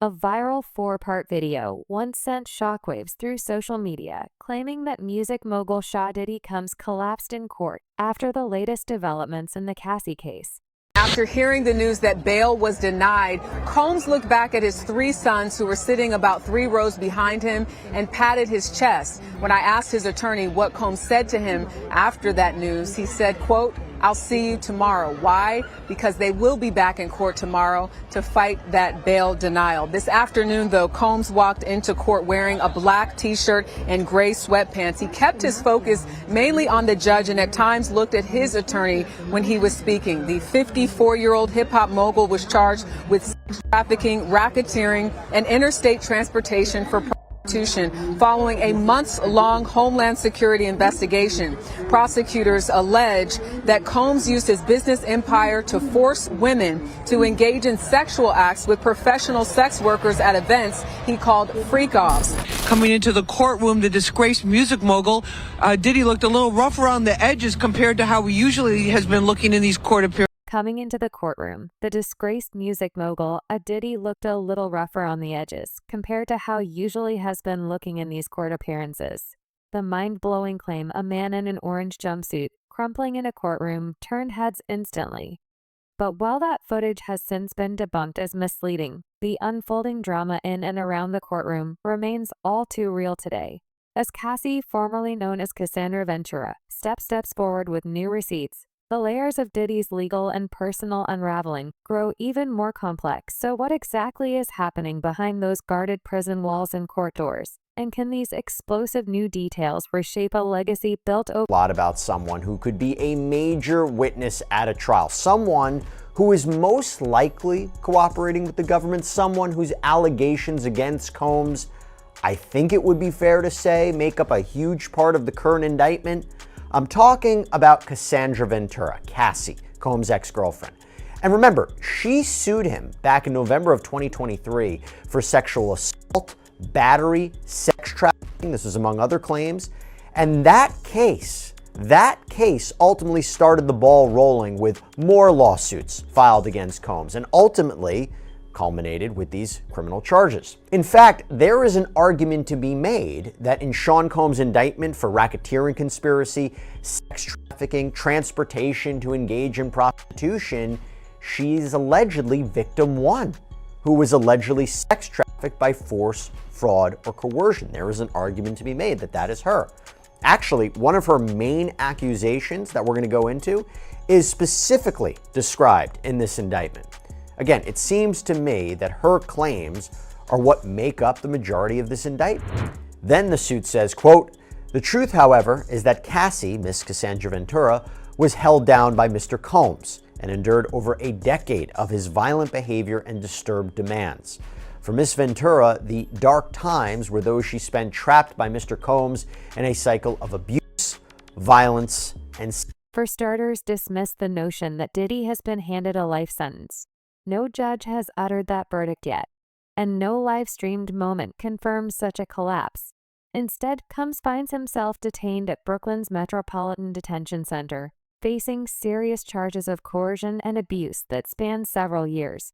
A viral 4-part video once sent shockwaves through social media, claiming that music mogul Diddy Combs collapsed in court after the latest developments in the Cassie case. After hearing the news that bail was denied, Combs looked back at his 3 sons who were sitting about 3 rows behind him and patted his chest. When I asked his attorney what Combs said to him after that news, he said, quote, "I'll see you tomorrow." Why? Because they will be back in court tomorrow to fight that bail denial. This afternoon, though, Combs walked into court wearing a black T-shirt and gray sweatpants. He kept his focus mainly on the judge and at times looked at his attorney when he was speaking. The 54-year-old hip-hop mogul was charged with sex trafficking, racketeering, and interstate transportation for prostitution following a months-long Homeland Security investigation. Prosecutors allege that Combs used his business empire to force women to engage in sexual acts with professional sex workers at events he called freak-offs. Coming into the courtroom, the disgraced music mogul, Diddy looked a little rough around the edges compared to how he usually has been looking in these court appearances. Coming into the courtroom, the disgraced music mogul, Diddy looked a little rougher on the edges compared to how usually has been looking in these court appearances. The mind-blowing claim a man in an orange jumpsuit crumpling in a courtroom turned heads instantly. But while that footage has since been debunked as misleading, the unfolding drama in and around the courtroom remains all too real today. As Cassie, formerly known as Cassandra Ventura, steps forward with new receipts, the layers of Diddy's legal and personal unraveling grow even more complex. So what exactly is happening behind those guarded prison walls and court doors? And can these explosive new details reshape a legacy built over? A lot about someone who could be a major witness at a trial, someone who is most likely cooperating with the government, someone whose allegations against Combs, I think it would be fair to say, make up a huge part of the current indictment. I'm talking about Cassandra Ventura, Cassie, Combs' ex-girlfriend. And remember, she sued him back in November of 2023 for sexual assault, battery, sex trafficking. This is among other claims. And that case ultimately started the ball rolling with more lawsuits filed against Combs and ultimately culminated with these criminal charges. In fact, there is an argument to be made that in Sean Combs' indictment for racketeering conspiracy, sex trafficking, transportation to engage in prostitution, she's allegedly victim 1, who was allegedly sex trafficked by force, fraud, or coercion. There is an argument to be made that that is her. Actually, one of her main accusations that we're going to go into is specifically described in this indictment. Again, it seems to me that her claims are what make up the majority of this indictment. Then the suit says, quote, "The truth, however, is that Cassie, Miss Cassandra Ventura, was held down by Mr. Combs and endured over a decade of his violent behavior and disturbed demands. For Miss Ventura, the dark times were those she spent trapped by Mr. Combs in a cycle of abuse, violence, and..." For starters, dismiss the notion that Diddy has been handed a life sentence. No judge has uttered that verdict yet, and no live-streamed moment confirms such a collapse. Instead, Combs finds himself detained at Brooklyn's Metropolitan Detention Center, facing serious charges of coercion and abuse that span several years.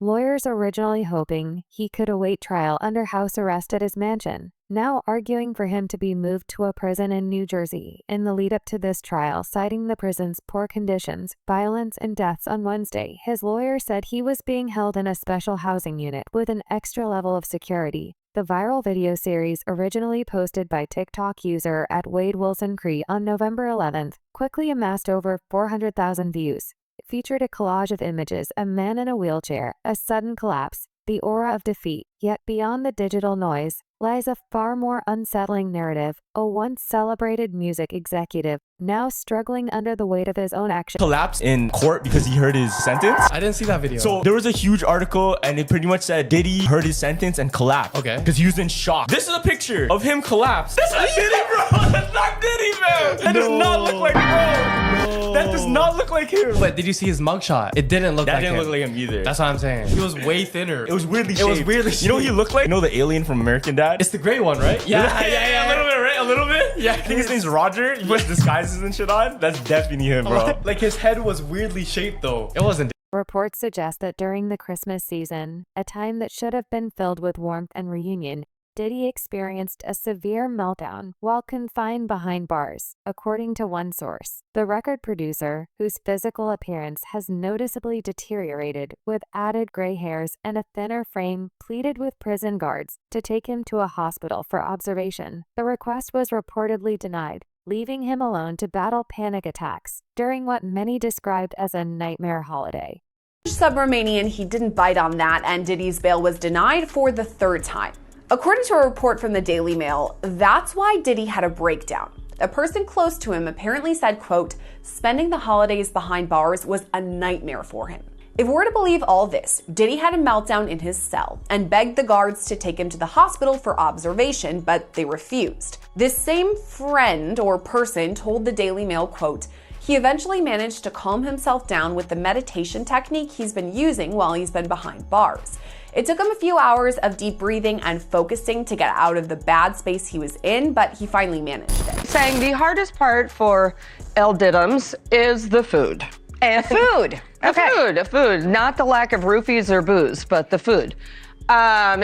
Lawyers originally hoping he could await trial under house arrest at his mansion, now arguing for him to be moved to a prison in New Jersey in the lead-up to this trial, citing the prison's poor conditions, violence, and deaths. On Wednesday, his lawyer said he was being held in a special housing unit with an extra level of security. The viral video series, originally posted by TikTok user @WadeWilsonCree on November 11th, quickly amassed over 400,000 views. It featured a collage of images, a man in a wheelchair, a sudden collapse, the aura of defeat. Yet beyond the digital noise lies a far more unsettling narrative. A once celebrated music executive, now struggling under the weight of his own actions. Collapsed in court because he heard his sentence. I didn't see that video. So there was a huge article and it pretty much said Diddy heard his sentence and collapsed. Okay. Because he was in shock. This is a picture of him collapse. That's not Diddy, bro. That's not Diddy, man. That does not look like bro. That does not look like him. But did you see his mugshot? It didn't look like him. That didn't look like him either. That's what I'm saying. He was way thinner. It was weirdly shaped. It was weirdly shaped. You know what he looked like? You know the alien from American Dad? It's the gray one, right? Yeah, a little bit, right? A little bit? Yeah. I think his name's Roger. He puts disguises and shit on. That's definitely him, bro. Like his head was weirdly shaped though. It wasn't Reports suggest that during the Christmas season, a time that should have been filled with warmth and reunion, Diddy experienced a severe meltdown while confined behind bars, according to one source. The record producer, whose physical appearance has noticeably deteriorated with added gray hairs and a thinner frame, pleaded with prison guards to take him to a hospital for observation. The request was reportedly denied, leaving him alone to battle panic attacks during what many described as a nightmare holiday. Sub-Romanian, he didn't bite on that, and Diddy's bail was denied for the third time. According to a report from the Daily Mail, that's why Diddy had a breakdown. A person close to him apparently said, quote, spending the holidays behind bars was a nightmare for him. If we're to believe all this, Diddy had a meltdown in his cell and begged the guards to take him to the hospital for observation, but they refused. This same friend or person told the Daily Mail, quote, he eventually managed to calm himself down with the meditation technique he's been using while he's been behind bars. It took him a few hours of deep breathing and focusing to get out of the bad space he was in, but he finally managed it. Saying the hardest part for El Diddums is the food. And food. The food, not the lack of roofies or booze, but the food.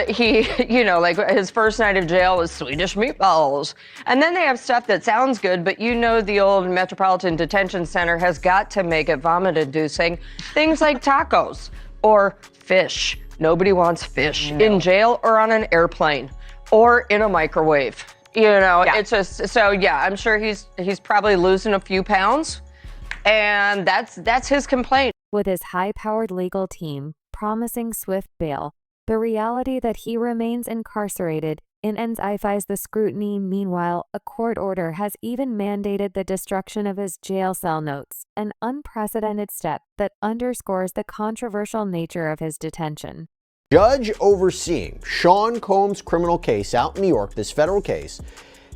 He, like his first night of jail was Swedish meatballs. And then they have stuff that sounds good, but the old Metropolitan Detention Center has got to make it vomit-inducing. Things like tacos or fish. Nobody wants fish in jail or on an airplane or in a microwave. It's just, I'm sure he's probably losing a few pounds. And that's his complaint. With his high-powered legal team promising swift bail, the reality that he remains incarcerated intensifies the scrutiny. Meanwhile, a court order has even mandated the destruction of his jail cell notes, an unprecedented step that underscores the controversial nature of his detention. Judge overseeing Sean Combs' criminal case out in New York, this federal case,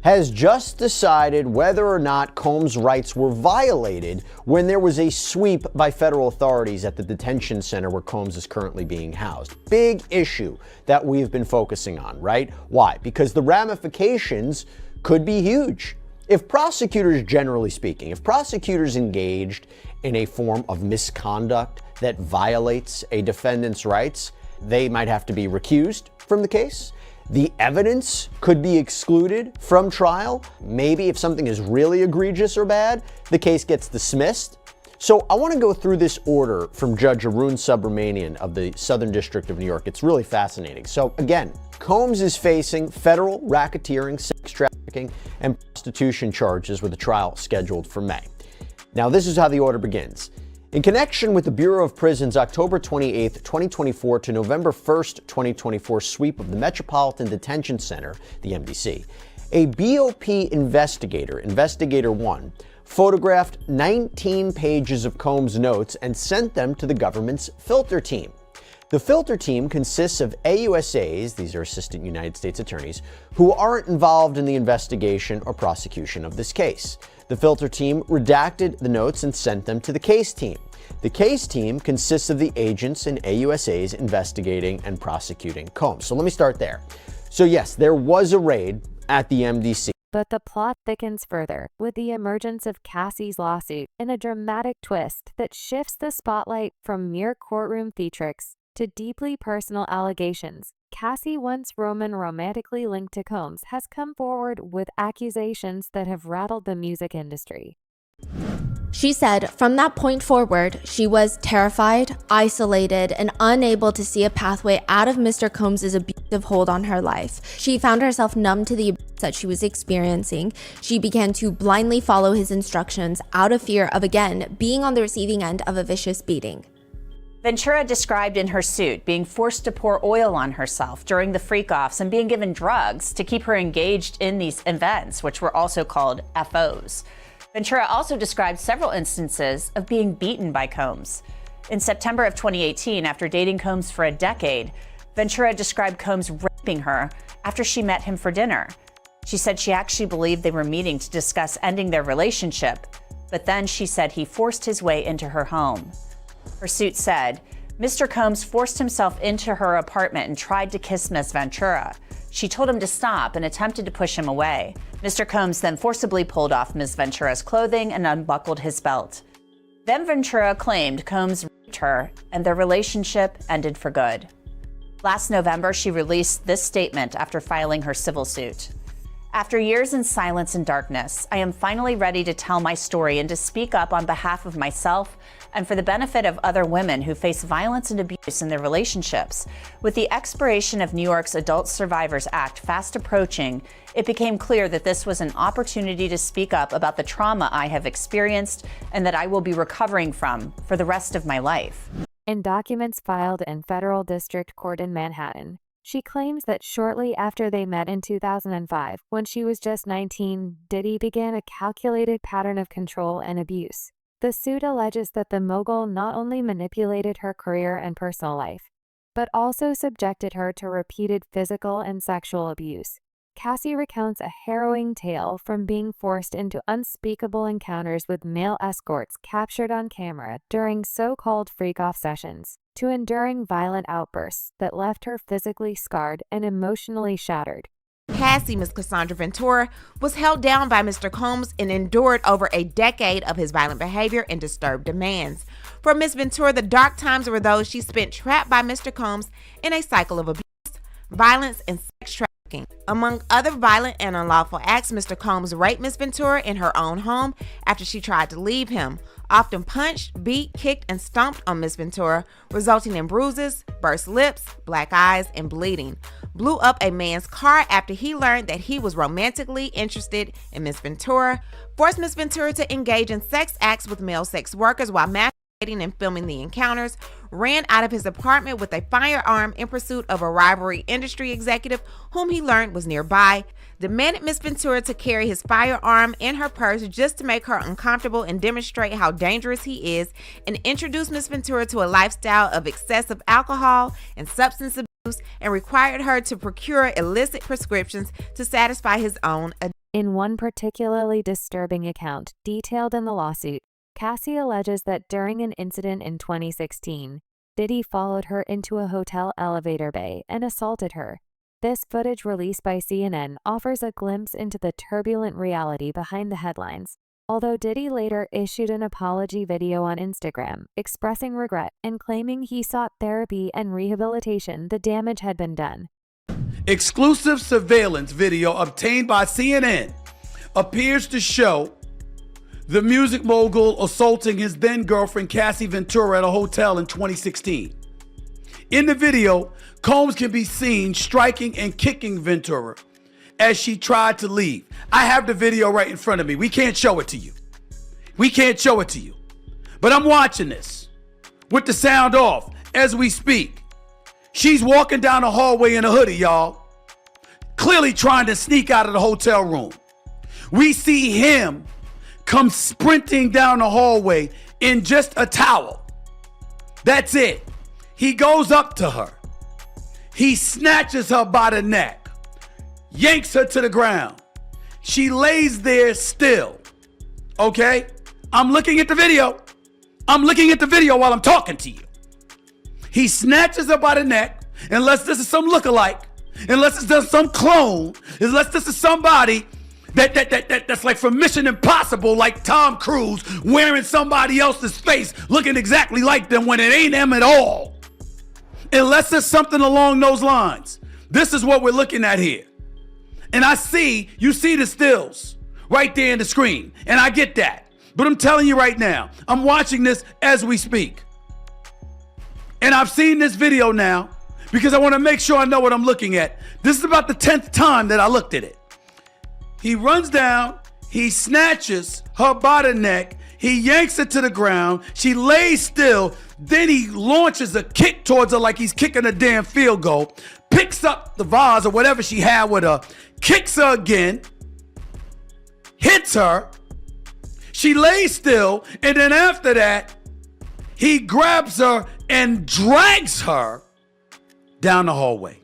has just decided whether or not Combs' rights were violated when there was a sweep by federal authorities at the detention center where Combs is currently being housed. Big issue that we've been focusing on, right? Why? Because the ramifications could be huge. If prosecutors, generally speaking, if prosecutors engaged in a form of misconduct that violates a defendant's rights, they might have to be recused from the case. The evidence could be excluded from trial. Maybe if something is really egregious or bad, the case gets dismissed. So I want to go through this order from Judge Arun Subramanian of the Southern District of New York. It's really fascinating. So again, Combs is facing federal racketeering, sex trafficking, and prostitution charges with a trial scheduled for May. Now, this is how the order begins. In connection with the Bureau of Prisons' October 28, 2024 to November 1st, 2024 sweep of the Metropolitan Detention Center, the MDC, a BOP investigator, Investigator 1, photographed 19 pages of Combs' notes and sent them to the government's filter team. The filter team consists of AUSAs, these are Assistant United States Attorneys, who aren't involved in the investigation or prosecution of this case. The filter team redacted the notes and sent them to the case team. The case team consists of the agents and AUSAs investigating and prosecuting Combs. So let me start there. So yes, there was a raid at the MDC. But the plot thickens further with the emergence of Cassie's lawsuit in a dramatic twist that shifts the spotlight from mere courtroom theatrics to deeply personal allegations. Cassie, once romantically linked to Combs, has come forward with accusations that have rattled the music industry. She said from that point forward, she was terrified, isolated, and unable to see a pathway out of Mr. Combs' abusive hold on her life. She found herself numb to the abuse that she was experiencing. She began to blindly follow his instructions out of fear of, again, being on the receiving end of a vicious beating. Ventura described in her suit being forced to pour oil on herself during the freak-offs and being given drugs to keep her engaged in these events, which were also called FOs. Ventura also described several instances of being beaten by Combs. In September of 2018, after dating Combs for a decade, Ventura described Combs raping her after she met him for dinner. She said she actually believed they were meeting to discuss ending their relationship, but then she said he forced his way into her home. Her suit said, Mr. Combs forced himself into her apartment and tried to kiss Ms. Ventura. She told him to stop and attempted to push him away. Mr. Combs then forcibly pulled off Ms. Ventura's clothing and unbuckled his belt. Then Ventura claimed Combs raped her, and their relationship ended for good. Last November, she released this statement after filing her civil suit. After years in silence and darkness, I am finally ready to tell my story and to speak up on behalf of myself and for the benefit of other women who face violence and abuse in their relationships. With the expiration of New York's Adult Survivors Act fast approaching, it became clear that this was an opportunity to speak up about the trauma I have experienced and that I will be recovering from for the rest of my life. In documents filed in Federal District Court in Manhattan, she claims that shortly after they met in 2005, when she was just 19, Diddy began a calculated pattern of control and abuse. The suit alleges that the mogul not only manipulated her career and personal life, but also subjected her to repeated physical and sexual abuse. Cassie recounts a harrowing tale from being forced into unspeakable encounters with male escorts captured on camera during so-called freak-off sessions, to enduring violent outbursts that left her physically scarred and emotionally shattered. Cassie, Ms. Cassandra Ventura, was held down by Mr. Combs and endured over a decade of his violent behavior and disturbed demands. For Ms. Ventura, the dark times were those she spent trapped by Mr. Combs in a cycle of abuse, violence, and sex trafficking. Among other violent and unlawful acts, Mr. Combs raped Ms. Ventura in her own home after she tried to leave him, often punched, beat, kicked, and stomped on Ms. Ventura, resulting in bruises, burst lips, black eyes, and bleeding. Blew up a man's car after he learned that he was romantically interested in Ms. Ventura. Forced Ms. Ventura to engage in sex acts with male sex workers while masturbating and filming the encounters. Ran out of his apartment with a firearm in pursuit of a rivalry industry executive whom he learned was nearby. Demanded Ms. Ventura to carry his firearm in her purse just to make her uncomfortable and demonstrate how dangerous he is, and introduced Ms. Ventura to a lifestyle of excessive alcohol and substance abuse, and required her to procure illicit prescriptions to satisfy his own addiction. In one particularly disturbing account detailed in the lawsuit, Cassie alleges that during an incident in 2016, Diddy followed her into a hotel elevator bay and assaulted her. This footage released by CNN offers a glimpse into the turbulent reality behind the headlines. Although Diddy later issued an apology video on Instagram, expressing regret and claiming he sought therapy and rehabilitation, the damage had been done. Exclusive surveillance video obtained by CNN appears to show the music mogul assaulting his then-girlfriend Cassie Ventura at a hotel in 2016. In the video, Combs can be seen striking and kicking Ventura as she tried to leave. I have the video right in front of me. We can't show it to you. We can't show it to you. But I'm watching this with the sound off as we speak. She's walking down the hallway in a hoodie, y'all, clearly trying to sneak out of the hotel room. We see him come sprinting down the hallway in just a towel. That's it. He goes up to her. He snatches her by the neck, yanks her to the ground. She lays there still. Okay? I'm looking at the video. I'm looking at the video while I'm talking to you. He snatches her by the neck, unless this is some lookalike, unless it's just some clone, unless this is somebody that's like from Mission Impossible, like Tom Cruise wearing somebody else's face, looking exactly like them when it ain't them at all. Unless there's something along those lines. This is what we're looking at here. And you see the stills right there in the screen, and I get that. But I'm telling you right now, I'm watching this as we speak. And I've seen this video now because I want to make sure I know what I'm looking at. This is about the 10th time that I looked at it. He runs down, he snatches her by the neck, he yanks her to the ground, she lays still, then he launches a kick towards her like he's kicking a damn field goal, picks up the vase or whatever she had with her, kicks her again, hits her, she lays still, and then after that, he grabs her and drags her down the hallway.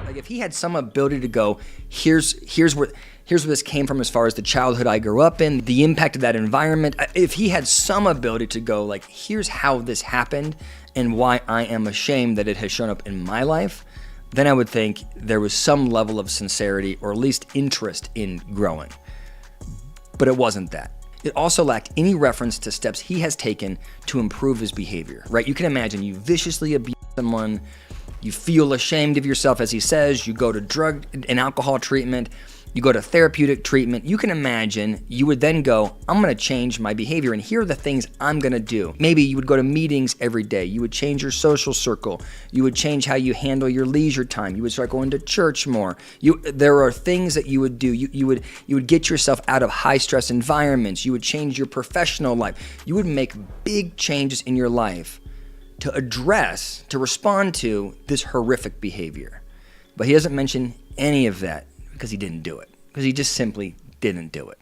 Like if he had some ability to go, here's where this came from as far as the childhood I grew up in, the impact of that environment. If he had some ability to go like, here's how this happened and why I am ashamed that it has shown up in my life, then I would think there was some level of sincerity or at least interest in growing. But it wasn't that. It also lacked any reference to steps he has taken to improve his behavior, right? You can imagine you viciously abuse someone, you feel ashamed of yourself, as he says, you go to drug and alcohol treatment, you go to therapeutic treatment. You can imagine you would then go, I'm gonna change my behavior, and here are the things I'm gonna do. Maybe you would go to meetings every day. You would change your social circle. You would change how you handle your leisure time. You would start going to church more. There are things that you would do. You would get yourself out of high stress environments. You would change your professional life. You would make big changes in your life to respond to this horrific behavior. But he doesn't mention any of that because he didn't do it. Because he just simply didn't do it.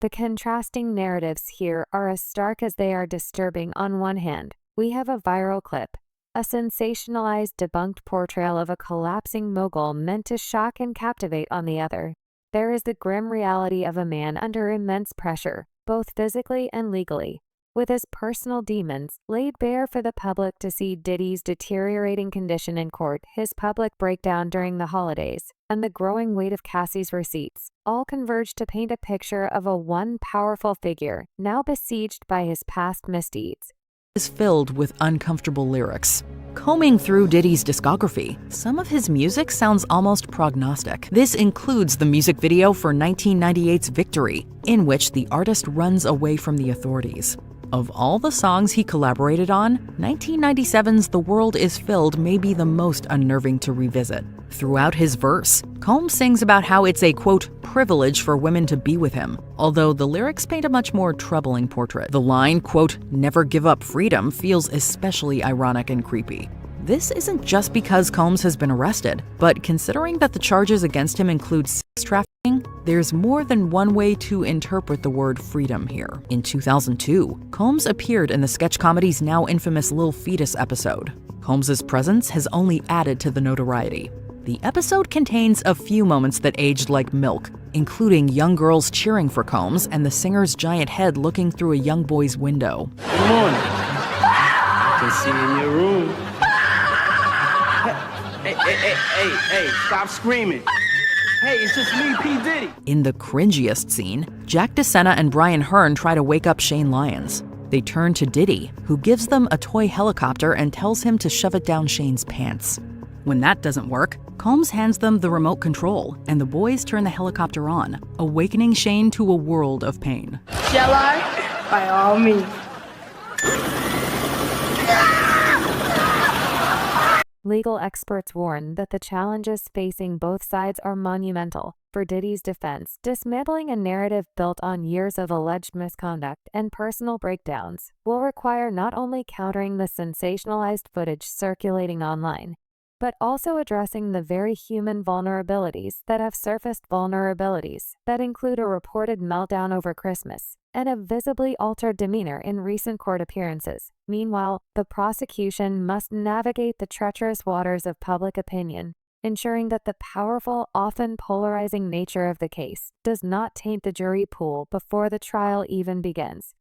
The contrasting narratives here are as stark as they are disturbing. On one hand, we have a viral clip, a sensationalized, debunked portrayal of a collapsing mogul meant to shock and captivate. On the other, there is the grim reality of a man under immense pressure, both physically and legally, with his personal demons laid bare for the public to see. Diddy's deteriorating condition in court, his public breakdown during the holidays, and the growing weight of Cassie's receipts all converge to paint a picture of a one powerful figure now besieged by his past misdeeds. Is filled with uncomfortable lyrics. Combing through Diddy's discography, some of his music sounds almost prognostic. This includes the music video for 1998's Victory, in which the artist runs away from the authorities. Of all the songs he collaborated on, 1997's The World Is Filled may be the most unnerving to revisit. Throughout his verse, Combs sings about how it's a, quote, privilege for women to be with him, although the lyrics paint a much more troubling portrait. The line, quote, never give up freedom, feels especially ironic and creepy. This isn't just because Combs has been arrested, but considering that the charges against him include sex trafficking, there's more than one way to interpret the word freedom here. In 2002, Combs appeared in the sketch comedy's now infamous Lil Fetus episode. Combs's presence has only added to the notoriety. The episode contains a few moments that aged like milk, including young girls cheering for Combs and the singer's giant head looking through a young boy's window. Good morning. I can see in your room. Hey, stop screaming. Hey, it's just me, P. Diddy. In the cringiest scene, Jack DeSena and Brian Hearn try to wake up Shane Lyons. They turn to Diddy, who gives them a toy helicopter and tells him to shove it down Shane's pants. When that doesn't work, Combs hands them the remote control, and the boys turn the helicopter on, awakening Shane to a world of pain. Shall I? By all means. Legal experts warn that the challenges facing both sides are monumental. For Diddy's defense, dismantling a narrative built on years of alleged misconduct and personal breakdowns will require not only countering the sensationalized footage circulating online, but also addressing the very human vulnerabilities that have surfaced. Vulnerabilities that include a reported meltdown over Christmas and a visibly altered demeanor in recent court appearances. Meanwhile, the prosecution must navigate the treacherous waters of public opinion, ensuring that the powerful, often polarizing nature of the case does not taint the jury pool before the trial even begins.